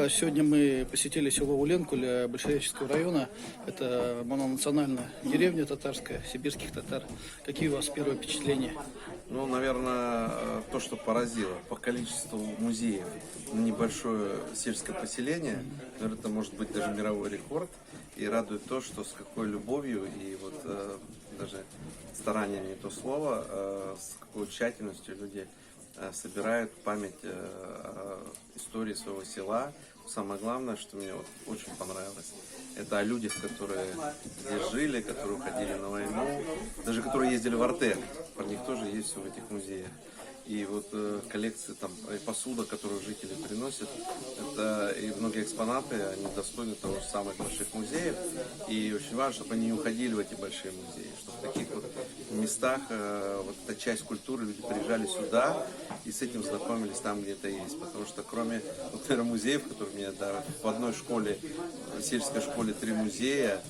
Николаевич, сегодня мы посетили село Уленкуль Большереческого района. Это мононациональная деревня татарская, сибирских татар. Какие у вас первые впечатления? Ну, наверное, то, что поразило по количеству музеев на небольшое сельское поселение, наверное, это может быть даже мировой рекорд. И радует то, что с какой любовью и вот даже старанием, не то слово, с какой тщательностью люди собирают память о истории своего села. Самое главное, что мне вот очень понравилось, это о людях, которые здесь жили, которые уходили на войну, даже которые ездили в Артек. Про них тоже есть все в этих музеях. И вот коллекции там и посуда, которую жители приносят, это и многие экспонаты, они достойны того же самых больших музеев. И очень важно, чтобы они не уходили в эти большие музеи, чтобы в таких вот местах вот эта часть культуры, люди приезжали сюда и с этим знакомились там, где это есть. Потому что кроме, вот, наверное, музеев, которые у меня, да, в одной школе, в сельской школе 3 музея,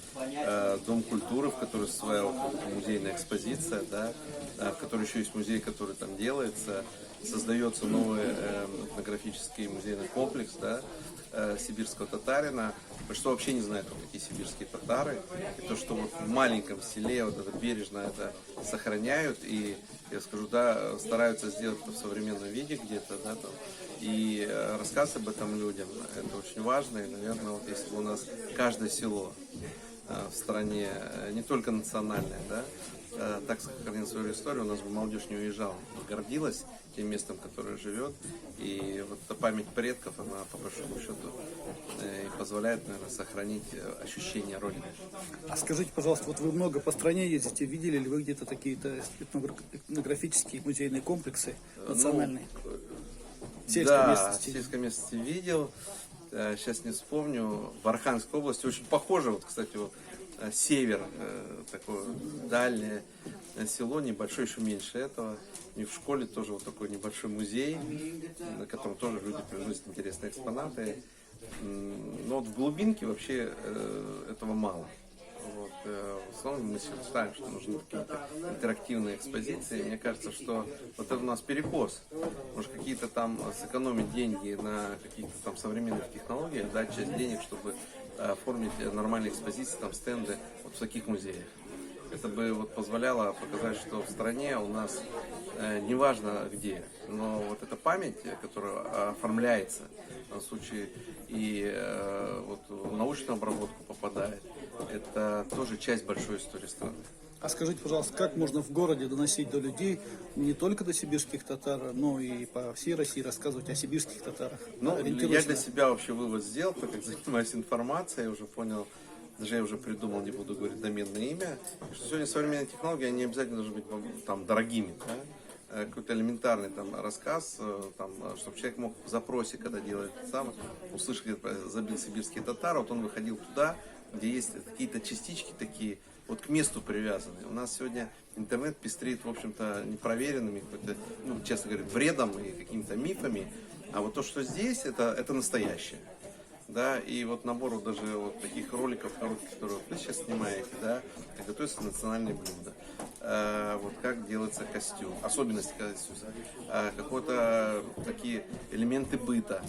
Дом культуры, в которой своя вот музейная экспозиция, да, в которой еще есть музей, который там делается, создается новый этнографический музейный комплекс, да, сибирского татарина. Что вообще не знают, кто такие сибирские татары. И то, что вот в маленьком селе вот это бережно это сохраняют и, я скажу, да, стараются сделать это в современном виде где-то, да, там, и рассказывать об этом людям, это очень важно. И, наверное, вот если бы у нас каждое село в стране, не только национальное, да, так сохранил свою историю, у нас бы молодежь не уезжала, гордилась тем местом, которое живет. И вот эта память предков, она по большому счету позволяет, наверное, сохранить ощущение Родины. А скажите, пожалуйста, вот вы много по стране ездите, видели ли вы где-то такие-то этнографические музейные комплексы национальные? Да, в сельской местности видел. Сейчас не вспомню. В Архангельской области очень похоже, вот, кстати, вот, север, такое дальнее село, небольшое, еще меньше этого. И в школе тоже вот такой небольшой музей, на котором тоже люди приносят интересные экспонаты. Но вот в глубинке вообще этого мало. Вот, в основном мы считаем, что нужны какие-то интерактивные экспозиции. Мне кажется, что вот это у нас перекос. Может, какие-то там сэкономить деньги на каких-то там современных технологиях, дать часть денег, чтобы оформить нормальные экспозиции, там стенды вот в таких музеях. Это бы вот позволяло показать, что в стране у нас неважно где, но вот эта память, которая оформляется, в данном случае и вот в научную обработку попадает, это тоже часть большой истории страны. А скажите, пожалуйста, как можно в городе доносить до людей, не только до сибирских татар, но и по всей России рассказывать о сибирских татарах? Ну, я для себя вообще вывод сделал, так как занимаюсь информацией, я уже понял, даже я уже придумал, не буду говорить доменное имя, что сегодня современные технологии, они обязательно должны быть там дорогими. Да? Какой-то элементарный там рассказ, там, чтобы человек мог в запросе, когда делает сам, услышать, забил сибирские татары, вот он выходил туда, где есть какие-то частички такие, вот к месту привязанные. У нас сегодня интернет пестрит, в общем-то, непроверенными, ну, честно говоря, бредом и какими-то мифами, а вот то, что здесь, это настоящее. Да, и вот набор вот даже вот таких роликов коротких, которые вы сейчас снимаете, да, как готовятся национальные блюда, вот как делается костюм, особенности костюма, какие-то такие элементы быта,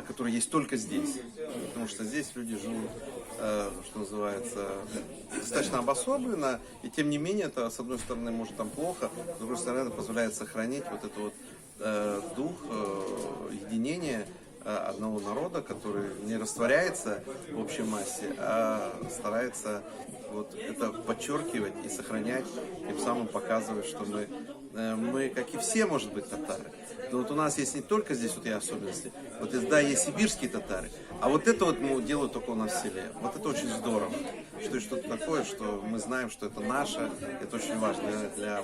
которые есть только здесь, потому что здесь люди живут, что называется, достаточно обособленно, и тем не менее это, с одной стороны, может там плохо, с другой стороны, это позволяет сохранить вот этот вот дух единения одного народа, который не растворяется в общей массе, а старается вот это подчеркивать и сохранять, тем самым показывать, что мы, как и все, может быть, татары. Но вот у нас есть не только здесь вот и особенности, вот да, есть сибирские татары, а вот это вот делают только у нас в селе. Вот это очень здорово, что и что-то такое, что мы знаем, что это наше, это очень важно для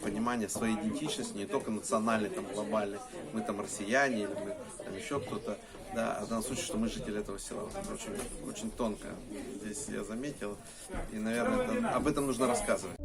понимания своей идентичности, не только национальной, там, глобальной, мы там россияне или мы там еще кто-то, да, а в данном случае, что мы жители этого села. Это очень, очень тонко здесь я заметил, и, наверное, об этом нужно рассказывать.